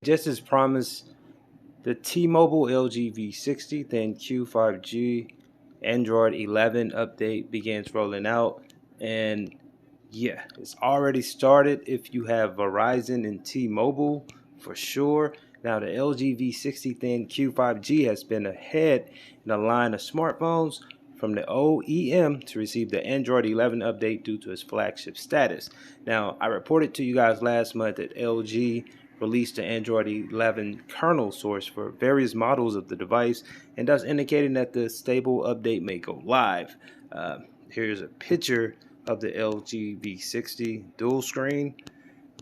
Just as promised, the T-Mobile LG V60 ThinQ 5G Android 11 update begins rolling out, and yeah, it's already started if you have Verizon and T-Mobile for sure. Now the LG V60 ThinQ 5G has been ahead in a line of smartphones from the OEM to receive the Android 11 update due to its flagship status. Now, I reported to you guys last month that LG released the Android 11 kernel source for various models of the device, and thus indicating that the stable update may go live. Here's a picture of the LG V60 dual screen,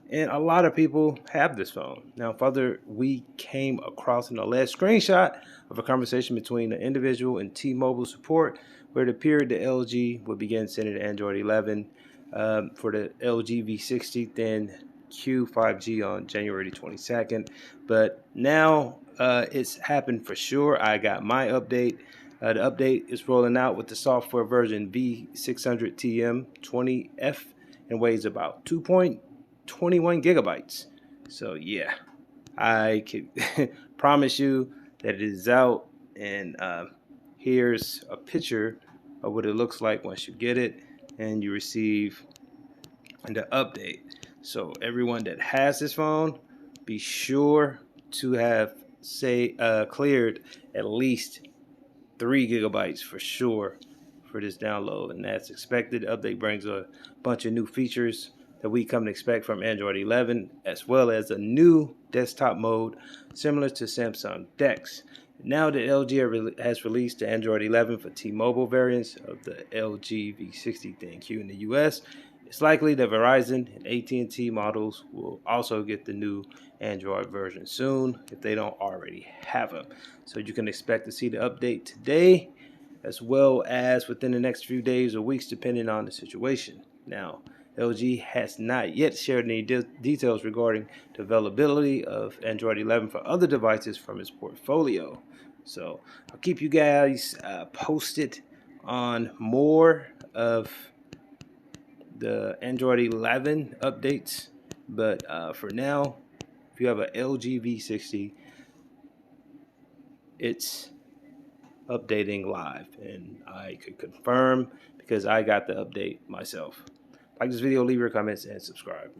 and a lot of people have this phone. Now, further, we came across an alleged screenshot of a conversation between the individual and T-Mobile support, where it appeared the LG would begin sending Android 11 for the LG V60 ThinQ 5G on January 22nd. But now it's happened for sure. I got my update. The update is rolling out with the software version V600 TM20F and weighs about 2.21 gigabytes. So yeah, I can promise you that it is out, and here's a picture of what it looks like once you get it and you receive the update. So everyone that has this phone, be sure to have cleared at least 3 gigabytes for sure for this download, and that's expected. The update brings a bunch of new features that we come to expect from Android 11, as well as a new desktop mode similar to Samsung DeX. Now that LG has released the Android 11 for T-Mobile variants of the LG V60 ThinQ in the US, it's likely that Verizon and AT&T models will also get the new Android version soon if they don't already have them. So you can expect to see the update today, as well as within the next few days or weeks, depending on the situation. Now, LG has not yet shared any details regarding the availability of Android 11 for other devices from its portfolio. So I'll keep you guys posted on more of the Android 11 updates. But for now, if you have an LG V60, it's updating live, and I could confirm because I got the update myself. Like this video, leave your comments, and subscribe.